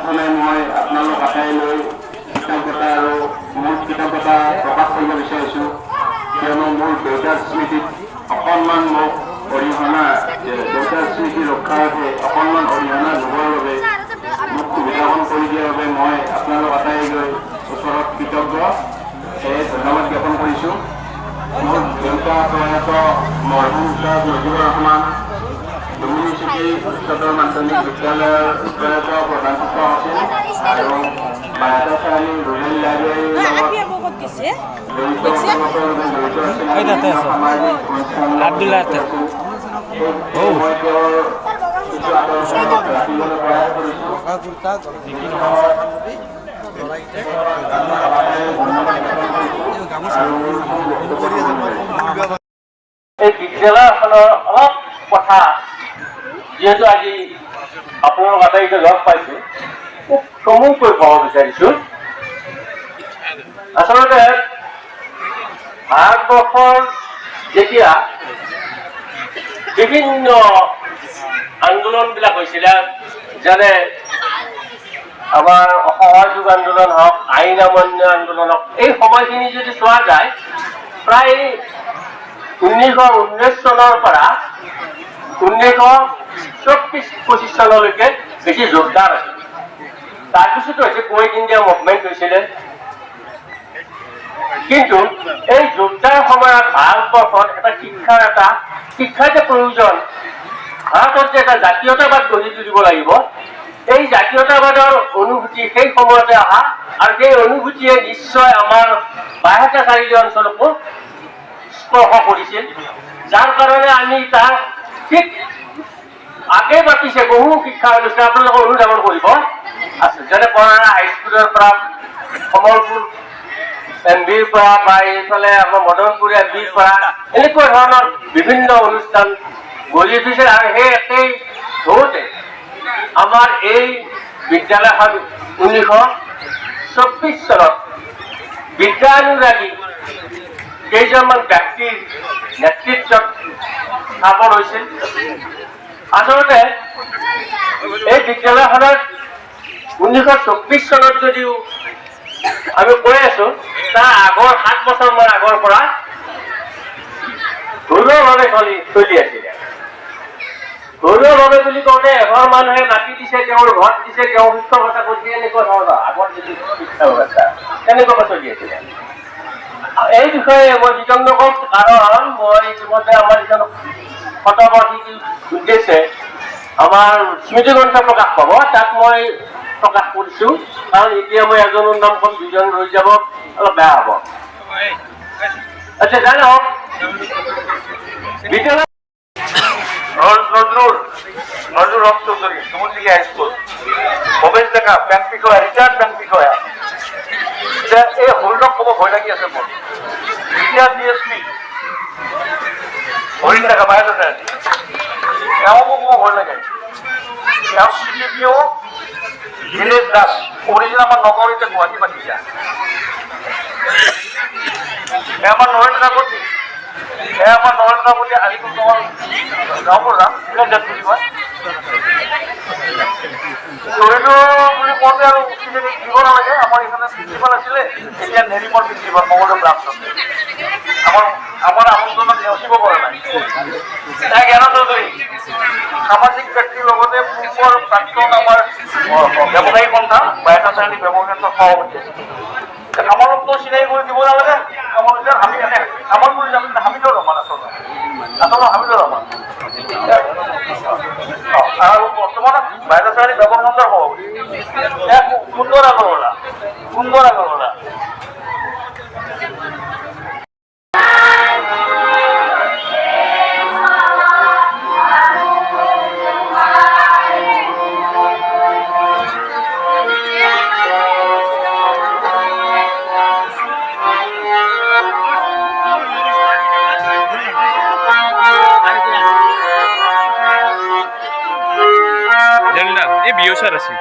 প্ৰথমে মই আপোনালোক আটাইলৈ কৃতজ্ঞতা আৰু মোৰ কৃতজ্ঞতা প্ৰকাশ কৰিব বিচাৰিছোঁ, কিয়নো মোৰ দেউতাৰ স্মৃতিত অকণমান মোক অৰিহণা দেউতাৰ স্মৃতি ৰক্ষাৰ বাবে অকণমান অৰিহণা যোগোৱাৰ বাবে মোক সুবিধাকণ কৰি দিয়াৰ বাবে মই আপোনালোক আটাইলৈ ওচৰত কৃতজ্ঞ, সেয়ে ধন্যবাদ জ্ঞাপন কৰিছোঁ। মোৰ দেউতা প্ৰয়াত মৰহুম উস্তাদ মুজিবুৰ ৰহমান ডুমুনি চিটি উচ্চতৰ মাধ্যমিক বিদ্যালয়ৰ প্ৰয়াত প্ৰধান শিক্ষক আছিল আৰু বায়াতা চাৰিআলি ৰুৰেল লাইব্ৰেৰীৰ লগত জড়িত আছিল সামাজিক অনুষ্ঠান আছিল। মই তেওঁৰ কিছু আদৰ্শ ৰাখিবলৈ প্ৰয়াস কৰিছোঁ। এই বিদ্যালয়খনৰ অলপ কথা যিহেতু আজি আপোনালোক আটাইকে লগ পাইছোঁ, খুব চমুকৈ ক'ব বিচাৰিছোঁ। আচলতে ভাৰতবৰ্ষৰ যেতিয়া বিভিন্ন আন্দোলনবিলাক হৈছিলে, যেনে আমাৰ অসহযোগ আন্দোলন হওক, আইন অমান্য আন্দোলন হওক, এই সময়খিনি যদি চোৱা যায় প্ৰায় 1919 চনৰ পৰা 1924-25 চনলৈকে বেছি জোৰদাৰ আছিল। তাৰপিছতো হৈছে কুইট ইণ্ডিয়া মুভমেণ্ট হৈছিলে। কিন্তু এই যোদ্ধাৰ সময়ত ভাৰতবৰ্ষত এটা শিক্ষাৰ যে প্ৰয়োজন, ভাৰতত যে এটা জাতীয়তাবাদ গঢ়ি তুলিব লাগিব, এই জাতীয়তাবাদৰ অনুভূতি সেই সময়তে অহা, আৰু সেই অনুভূতিয়ে নিশ্চয় আমাৰ বাহেতা চাৰিআলি অঞ্চলকো স্পৰ্শ কৰিছিল, যাৰ কাৰণে আমি তাৰ ঠিক আগে পাতিছে বহু শিক্ষা অনুষ্ঠান আপোনালোকে অনুধাৱন কৰিব আছে, যেনে পৰাৰা হাইস্কুলৰ পৰা কমলপুৰ MBৰ পৰা বা এইফালে আমাৰ মদনপুৰ MBৰ পৰা এনেকুৱা ধৰণৰ বিভিন্ন অনুষ্ঠান গঢ়ি উঠিছিল। আৰু সেই একেই ধৰোতে আমাৰ এই বিদ্যালয়খন 1924 চনত বিদ্যানুৰাগী কেইজনমান ব্যক্তিৰ নেতৃত্বত স্থাপন হৈছিল। আচলতে এই বিদ্যালয়খনত 1924 চনত যদিও আমি কৈ আছো, তাৰ আগৰ 7 বছৰমান আগৰ পৰা ঘৰুৱাভাৱে চলি আছিলে। ঘৰুৱাভাৱে বুলি কওঁতে এঘৰ মানুহে মাটি দিছে, তেওঁৰ ঘৰত দিছে, তেওঁ শিক্ষকতা কৰিছে, এনেকুৱা ধৰণৰ আগৰ যিটো শিক্ষা ব্যৱস্থা তেনেকুৱাকৈ চলি আছিলে। এই বিষয়ে মই বিতং নকওঁ, কাৰণ মই ইতিমধ্যে আমাৰ যিজন শতবাৰ্ষিকী উদ্দেশ্যে আমাৰ স্মৃতি গ্ৰন্থ প্ৰকাশ পাব, তাত মই প্ৰকাশ কৰিছোঁ, কাৰণ এতিয়া মই এজনৰ নাম ক'ম, 2জন ৰৈ যাব, অলপ বেয়া হ'ব। আচ্ছা, যাই নহওক বিদ্যালয় নজৰুল হক চৌধুৰী ডুমুৰদিঘি হাই স্কুল, ভৱেশ ডেকা বেংক বিষয়া, ৰিটায়াৰ্ড বেংক বিষয়া। এই হৰিণক ক'ব ভয় লাগি আছে মোৰ। এতিয়া DSP হৰিণ ডেকা বাহিৰত তেওঁকো ক'ব ভয় লাগে। তেওঁ CDPO নীলেশ দাস, অৰিজিনেল আমাৰ নগৰ, এতিয়া গুৱাহাটী পাতিছা। আমাৰ নৰেন্দ্ৰ কাকতি, আমাৰ নৰেন্দ্ৰ কাকতি আলিপুৰ গাঁৱৰ যাম বুলি কয়। চৰিত্ৰ বুলি কওঁতে আৰু দিব নালাগে, আমাৰ এইফালে প্ৰিন্সিপাল আছিলে, এতিয়া নেৰিমৰ প্ৰিন্সিপাল মঙলদৈ ব্ৰাঞ্চত। আমাৰ আমন্ত্ৰণত নেওচিব পৰা নাই। জ্ঞান চৌধুৰী সামাজিক ব্যক্তিৰ লগতে পূৰ্বৰ প্ৰাক্তন আমাৰ ব্যৱসায়ী সন্থা বায়তা চাৰিআলি ব্যৱসায়ী সন্থাৰ সভাপতি আছিল। আমালোকতো চিনাকি কৰি দিব নালাগে, আমাৰ বুলি যাম হামিদুৰ ৰহমান আচলতে হামিদুৰ ৰহমান। আৰু বৰ্তমান বায়তা চাৰিআলি ব্যৱসায়ী সন্থাৰ সভাপতি সুন্দৰ আগৰৱালা। বিয়সাৰ আছে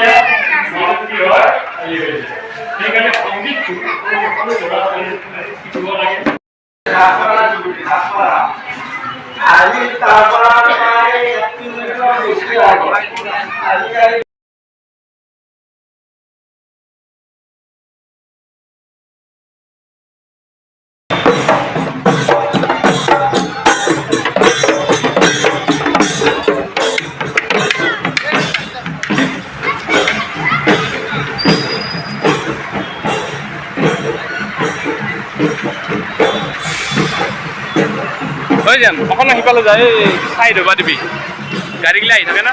তেতিয়া মনটো কি হয় খালী হৈ যায়। সেইকাৰণে সংগীতটো সকলো ল'ৰা ছোৱালীয়ে শিকিব লাগে। আজি তাৰ পৰা প্ৰায় 1 কিলোমিটাৰ বেছি লাগে। আজিকালি হৈ যাম অকণ সিফালে যায় চাই ধবা দিবি গাড়ীগিলা আহি থাকে না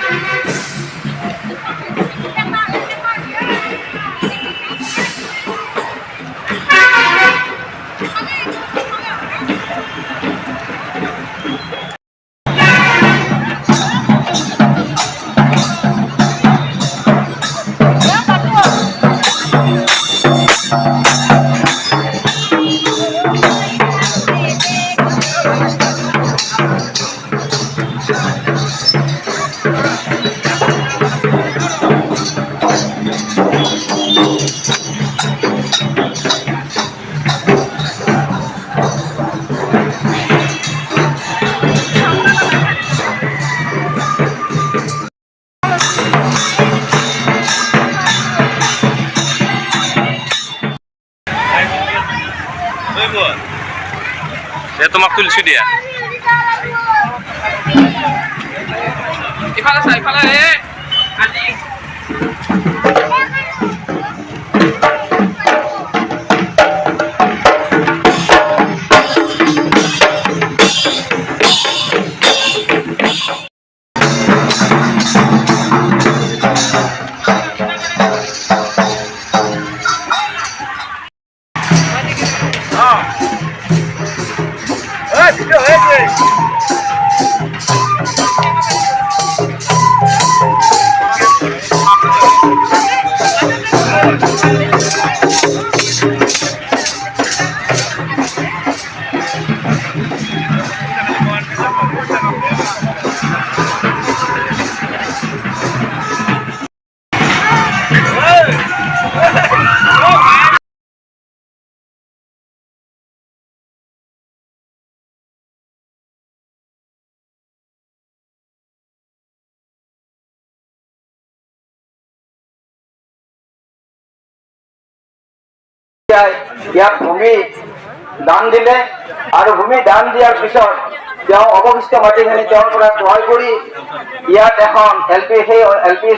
তোমাক তুলছি দিয়া ইফালে চাই ইফালে আজি ইয়াত ভূমি দান দিলে আৰু ভূমি দান দিয়াৰ পিছত তেওঁ অৱশিষ্ট মাটিখিনি তেওঁৰ পৰা ক্ৰয় কৰি ইয়াত এখন LP